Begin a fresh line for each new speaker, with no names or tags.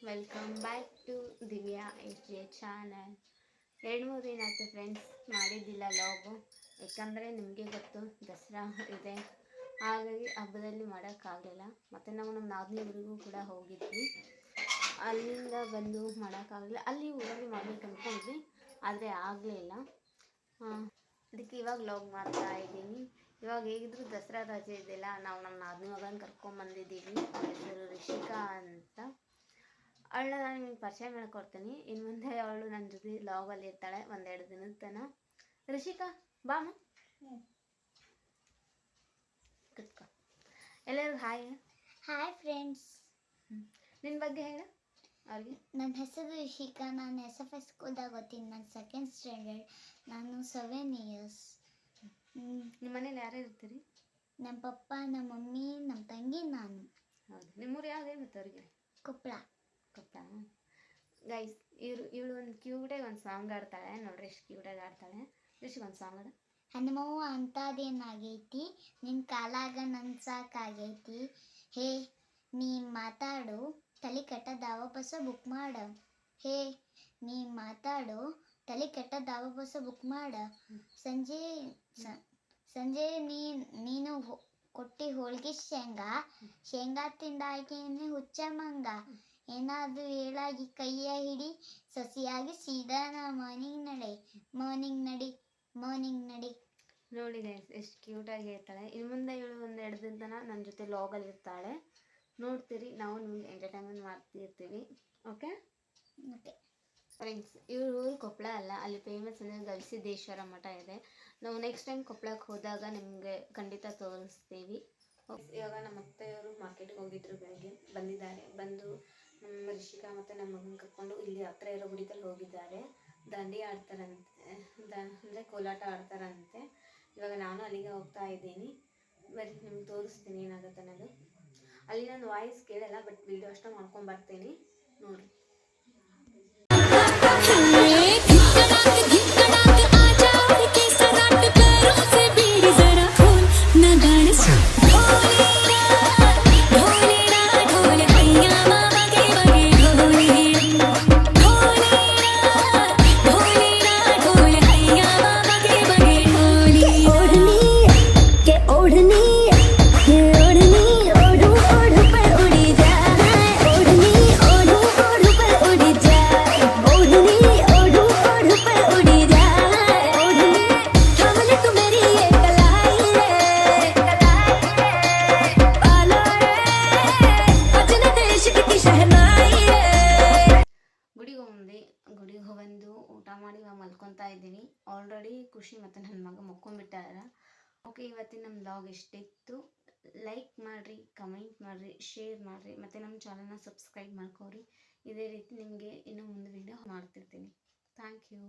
Welcome back to Divya S J channel. 2-3 ದಿನ ಆಯಿತು friends, ಮಾಡಿದ್ದಿಲ್ಲ ಲಾಗು. ಯಾಕಂದರೆ ನಿಮಗೆ ಗೊತ್ತು ದಸರಾ ಇದೆ, ಹಾಗಾಗಿ ಹಬ್ಬದಲ್ಲಿ ಮಾಡೋಕ್ಕಾಗಲಿಲ್ಲ. ಮತ್ತು ನಾವು ನಮ್ಮ ನಾದಿನಿ ಊರಿಗೂ ಕೂಡ ಹೋಗಿದ್ವಿ, ಅಲ್ಲಿಂದ ಬಂದು ಮಾಡೋಕ್ಕಾಗಲಿಲ್ಲ. ಅಲ್ಲಿ ಊರಲ್ಲಿ ಮಾಡ್ಬೇಕು ಅಂದ್ಕೊಂಡ್ವಿ, ಆದರೆ ಆಗಲೇ ಇಲ್ಲ. ಅದಕ್ಕೆ ಇವಾಗ ಲಾಗ್ ಮಾಡ್ತಾ ಇದ್ದೀನಿ. ಇವಾಗ ಹೇಗಿದ್ರು ದಸರಾ ರಜೆ ಇದೆಯಲ್ಲ, ನಾವು ನಮ್ಮ ನಾದಿನಿ ಮಗನ ಕರ್ಕೊಂಬಂದಿದ್ದೀವಿ. ಹೆಸರು ರಿಷಿಕಾ ಅಂತ. ಅವಳನ್ನ ನಾನು ನಿಮಗೆ ಪರಿಚಯ ಮಾಡಿಕೊಡ್ತೀನಿ. ಇನ್ನು ಮುಂದೆ ಅವಳು ನನ್ನ ಜೊತೆ ಲಾಗಲ್ಲಿ ಇರ್ತಾಳೆ 1-2 ದಿನದ ತನಕ. ರಿಷಿಕಾ ಬಾಮ, ಕುತ್ಕೋ. ಎಲ್ಲರಿಗೂ ಹಾಯ್.
Hi friends.
ನಿನ್ನ ಬಗ್ಗೆ ಹೇಳು ಅವ್ರಿಗೆ.
ನನ್ನ ಹೆಸರು ರಿಷಿಕಾ. ನಾನು SFS ಸ್ಕೂಲ್ದಾಗ ಓದ್ತೀನಿ. ನಾನು 2nd ಸ್ಟ್ಯಾಂಡರ್ಡ್. ನಾನು 7 ಇಯರ್ಸ್.
ನಿಮ್ಮ ಮನೇಲಿ ಯಾರ್ಯಾರು ಇರ್ತೀರಿ?
ನಮ್ಮ ಪಪ್ಪ, ನಮ್ಮ ಮಮ್ಮಿ, ನಮ್ಮ ತಂಗಿ, ನಾನು.
ಹೌದು. ನಿಮ್ಮೂರು ಯಾವ್ದು ಹೇಳುತ್ತೆ ಅವ್ರಿಗೆ?
ಕೊಪ್ಪಳ.
ಗೈಸ್, ಇವಳು ಒಂದು ಕ್ಯೂಟಾಗಿ ಒಂದು ಸಾಂಗ್ ಆಡ್ತಾಳೆ ನೋಡ್ರಿ. ಎಷ್ಟು ಕ್ಯೂಟಾಗಿ ಆಡ್ತಾಳೆ. ರಿಷಿಗೆ ಒಂದು ಸಾಂಗ್ ಆಡ.
ಹನುಮವ್ವ ಅಂತದೇನಾಗೈತಿ, ನಿನ್ನ ಕಾಲಾಗ ನನ್ನ ಸಾಕಾಗೈತಿ. ಹೇ ನೀ ಮಾತಾಡು, ತಲೆ ಕೆಟ್ಟದಾವ ಬಸ್ಸ ಬುಕ್ ಮಾಡ. ಹೇ ನೀ ಮಾತಾಡು, ತಲೆ ಕೆಟ್ಟದಾವ ಬಸ್ಸ ಬುಕ್ ಮಾಡ. ಸಂಜೆ ನೀನು ಕೊಟ್ಟಿ ಹೋಳ್ಗೆ ಶೇಂಗಾ ತಿಂದಾಕೇನೆ ಹುಚ್ಚ ಮಂಗ. ಏನಾದರೂ ಹೇಳಾಗಿ ಕೈಯ ಹಿಡಿ, ಸಸಿಯಾಗಿ ಸೀದಾ ಮಾರ್ನಿಂಗ್ ನಡಿ.
ನೋಡಿ ಗೈಸ್, ಎಷ್ಟು ಕ್ಯೂಟಾಗಿ ಹೇಳ್ತಾಳೆ. ಇನ್ನು ಮುಂದೆ ಇವಳು 1-2 ದಿನ ತನಕ ನನ್ನ ಜೊತೆ ಲಾಗಲ್ಲಿ ಇರ್ತಾಳೆ. ನೋಡ್ತೀರಿ, ನಾವು ನಿಮ್ಗೆ ಎಂಟರ್ಟೈನ್ಮೆಂಟ್ ಮಾಡ್ತಿರ್ತೀವಿ. ಓಕೆ ಫ್ರೆಂಡ್ಸ್, ಇವ್ರ ಊರು ಕೊಪ್ಪಳ ಅಲ್ಲ, ಅಲ್ಲಿ ಫೇಮಸ್ ಅಂದರೆ ಗವಿಸಿದ್ದೇಶ್ವರ ಮಠ ಇದೆ. ನಾವು ನೆಕ್ಸ್ಟ್ ಟೈಮ್ ಕೊಪ್ಪಳಕ್ಕೆ ಹೋದಾಗ ನಿಮಗೆ ಖಂಡಿತ ತೋರಿಸ್ತೀವಿ. ಇವಾಗ ನಮ್ಮ ಅತ್ತೆಯವರು ಮಾರ್ಕೆಟ್ಗೆ ಹೋಗಿದ್ರು, ಬೆಳಗ್ಗೆ ಬಂದು ನಮ್ಮ ರಿಷಿಕಾ ಮತ್ತು ನಮ್ಮ ಮಗನ ಕರ್ಕೊಂಡು ಇಲ್ಲಿ ಹತ್ರ ಇರೋ ಗುಡಿದಲ್ಲಿ ಹೋಗಿದ್ದಾರೆ. ದಂಡಿ ಆಡ್ತಾರಂತೆ, ಅಂದರೆ ಕೋಲಾಟ ಆಡ್ತಾರಂತೆ. ಇವಾಗ ನಾನು ಅಲ್ಲಿಗೆ ಹೋಗ್ತಾ ಇದ್ದೀನಿ. ಬರೀ ನಿಮ್ಗೆ ತೋರಿಸ್ತೀನಿ ಏನಾಗುತ್ತೆ ಅನ್ನೋದು. ಅಲ್ಲಿ ನಾನು ವಾಯ್ಸ್ ಕೇಳಲ್ಲ, ಬಟ್ ವಿಡಿಯೋ ಅಷ್ಟೇ ಮಾಡ್ಕೊಂಡು ಬರ್ತೀನಿ, ನೋಡಿರಿ. ಗುಡಿಗೆ ಬಂದು ಊಟ ಮಾಡಿ ಮಲ್ಕೊತಾ ಇದ್ದೀನಿ. ಆಲ್ರೆಡಿ ಖುಷಿ ಮತ್ತು ನನ್ನ ಮಗ ಮಕ್ಕೊಂಡ್ಬಿಟ್ಟಾರ. ಓಕೆ, ಇವತ್ತಿನ ನಮ್ಮ ಲಾಗ್ ಎಷ್ಟಿತ್ತು. ಲೈಕ್ ಮಾಡಿರಿ, ಕಮೆಂಟ್ ಮಾಡಿರಿ, ಶೇರ್ ಮಾಡಿರಿ, ಮತ್ತು ನಮ್ಮ ಚಾನಲ್ನ ಸಬ್ಸ್ಕ್ರೈಬ್ ಮಾಡ್ಕೊರಿ. ಇದೇ ರೀತಿ ನಿಮಗೆ ಇನ್ನೂ ಮುಂದೆ ವಿಡಿಯೋ ಮಾಡ್ತಿರ್ತೀನಿ. Thank you.